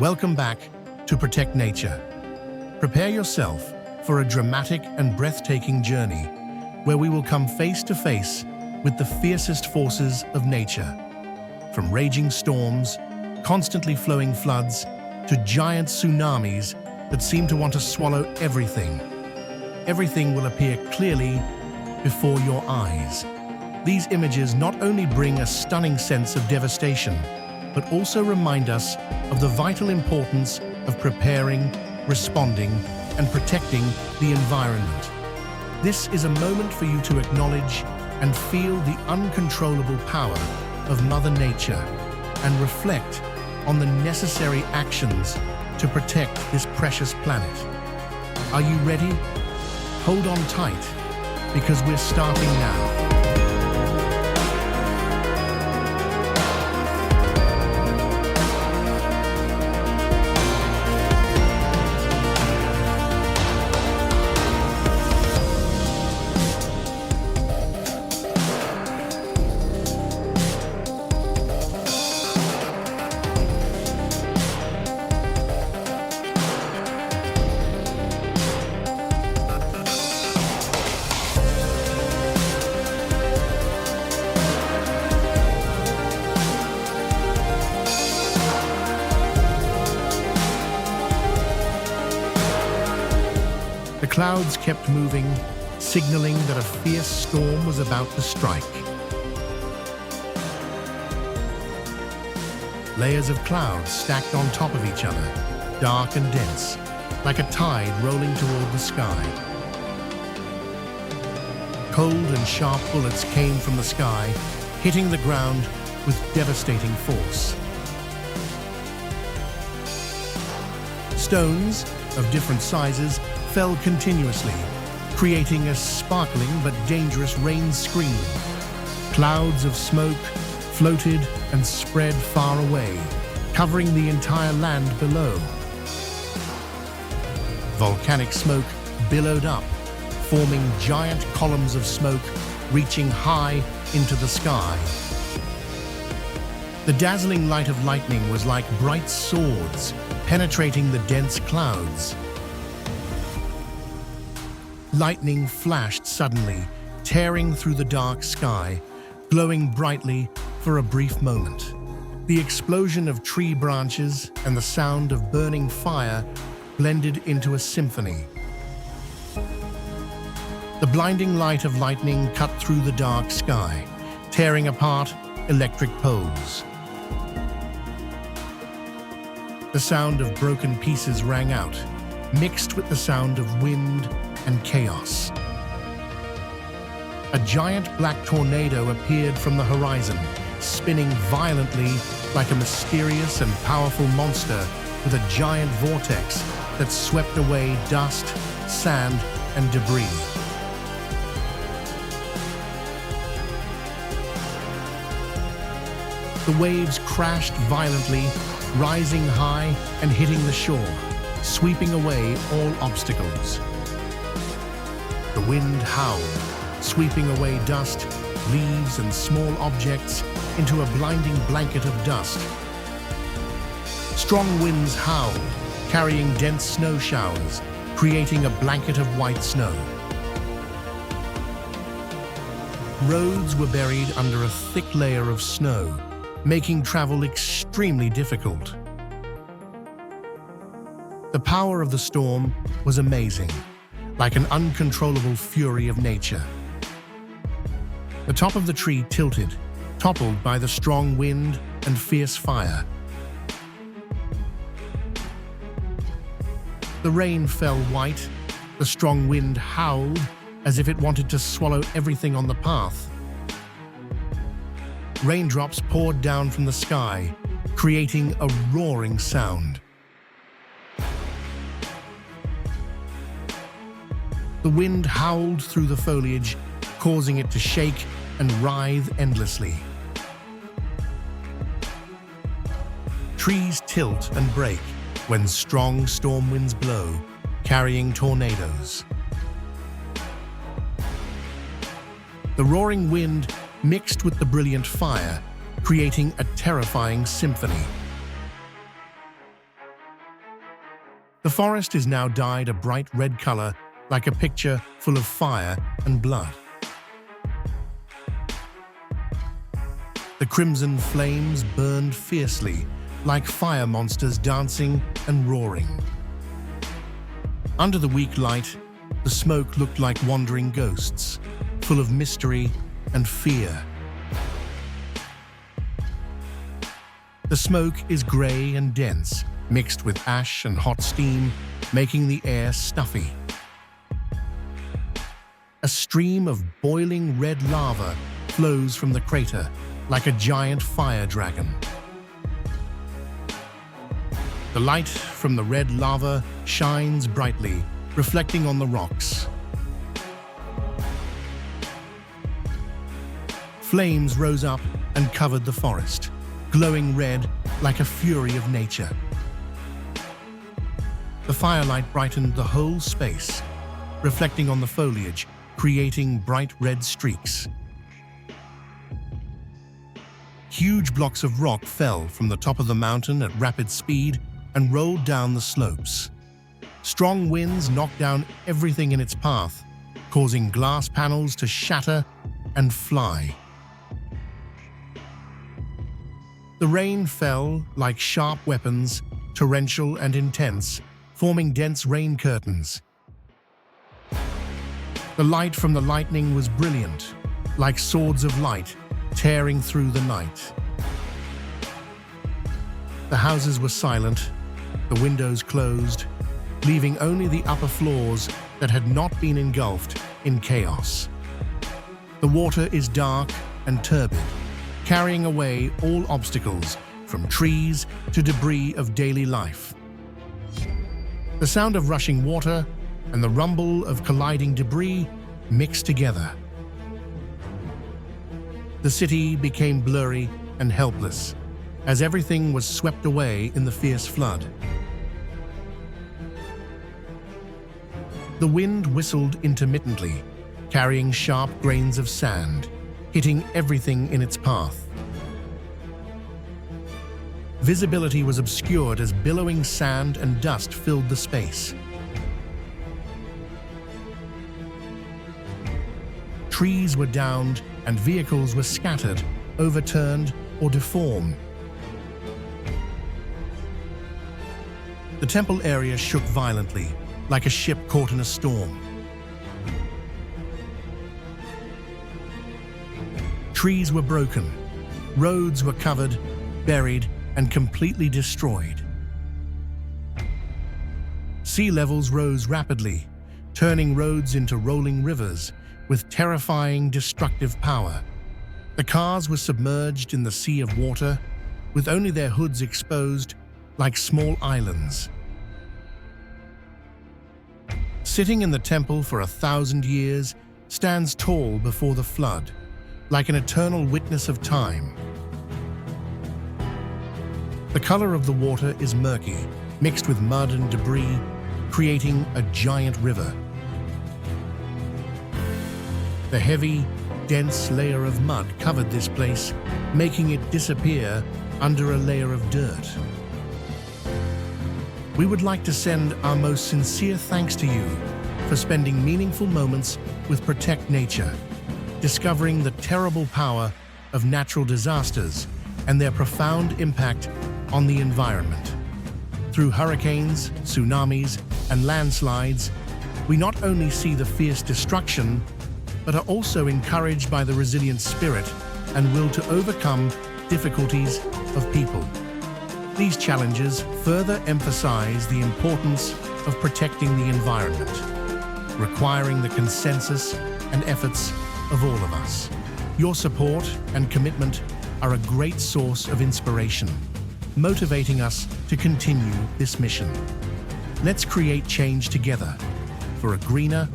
Welcome back to Protect Nature. Prepare yourself for a dramatic and breathtaking journey where we will come face to face with the fiercest forces of nature. From raging storms, constantly flowing floods, to giant tsunamis that seem to want to swallow everything. Everything will appear clearly before your eyes. These images not only bring a stunning sense of devastation, but also remind us of the vital importance of preparing, responding, and protecting the environment. This is a moment for you to acknowledge and feel the uncontrollable power of Mother Nature and reflect on the necessary actions to protect this precious planet. Are you ready? Hold on tight, because we're starting now. The clouds kept moving, signaling that a fierce storm was about to strike. Layers of clouds stacked on top of each other, dark and dense, like a tide rolling toward the sky. Cold and sharp bullets came from the sky, hitting the ground with devastating force. Stones of different sizes fell continuously, creating a sparkling but dangerous rain screen. Clouds of smoke floated and spread far away, covering the entire land below. Volcanic smoke billowed up, forming giant columns of smoke reaching high into the sky. The dazzling light of lightning was like bright swords, penetrating the dense clouds. Lightning flashed suddenly, tearing through the dark sky, glowing brightly for a brief moment. The explosion of tree branches and the sound of burning fire blended into a symphony. The blinding light of lightning cut through the dark sky, tearing apart electric poles. The sound of broken pieces rang out, mixed with the sound of wind and chaos. A giant black tornado appeared from the horizon, spinning violently like a mysterious and powerful monster with a giant vortex that swept away dust, sand, and debris. The waves crashed violently, rising high and hitting the shore, sweeping away all obstacles. The wind howled, sweeping away dust, leaves, and small objects into a blinding blanket of dust. Strong winds howled, carrying dense snow showers, creating a blanket of white snow. Roads were buried under a thick layer of snow, making travel extremely difficult. The power of the storm was amazing, like an uncontrollable fury of nature. The top of the tree tilted, toppled by the strong wind and fierce fire. The rain fell white, the strong wind howled as if it wanted to swallow everything on the path. Raindrops poured down from the sky, creating a roaring sound. The wind howled through the foliage, causing it to shake and writhe endlessly. Trees tilt and break when strong storm winds blow, carrying tornadoes. The roaring wind mixed with the brilliant fire, creating a terrifying symphony. The forest is now dyed a bright red color, like a picture full of fire and blood. The crimson flames burned fiercely, like fire monsters dancing and roaring. Under the weak light, the smoke looked like wandering ghosts, full of mystery and fear. The smoke is gray and dense, mixed with ash and hot steam, making the air stuffy. A stream of boiling red lava flows from the crater, like a giant fire dragon. The light from the red lava shines brightly, reflecting on the rocks. Flames rose up and covered the forest, glowing red like a fury of nature. The firelight brightened the whole space, reflecting on the foliage, creating bright red streaks. Huge blocks of rock fell from the top of the mountain at rapid speed and rolled down the slopes. Strong winds knocked down everything in its path, causing glass panels to shatter and fly. The rain fell like sharp weapons, torrential and intense, forming dense rain curtains. The light from the lightning was brilliant, like swords of light tearing through the night. The houses were silent, the windows closed, leaving only the upper floors that had not been engulfed in chaos. The water is dark and turbid, carrying away all obstacles, from trees to debris of daily life. The sound of rushing water and the rumble of colliding debris mixed together. The city became blurry and helpless, as everything was swept away in the fierce flood. The wind whistled intermittently, carrying sharp grains of sand, hitting everything in its path. Visibility was obscured as billowing sand and dust filled the space. Trees were downed and vehicles were scattered, overturned, or deformed. The temple area shook violently, like a ship caught in a storm. Trees were broken, roads were covered, buried, and completely destroyed. Sea levels rose rapidly, turning roads into rolling rivers with terrifying destructive power. The cars were submerged in the sea of water, with only their hoods exposed like small islands. Sitting in the temple for 1,000 years stands tall before the flood, like an eternal witness of time. The color of the water is murky, mixed with mud and debris, creating a giant river. The heavy, dense layer of mud covered this place, making it disappear under a layer of dirt. We would like to send our most sincere thanks to you for spending meaningful moments with Protect Nature, discovering the terrible power of natural disasters and their profound impact on the environment. Through hurricanes, tsunamis, and landslides, we not only see the fierce destruction, but are also encouraged by the resilient spirit and will to overcome difficulties of people. These challenges further emphasize the importance of protecting the environment, requiring the consensus and efforts of all of us. Your support and commitment are a great source of inspiration, motivating us to continue this mission. Let's create change together for a greener,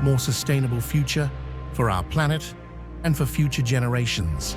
more sustainable future for our planet and for future generations.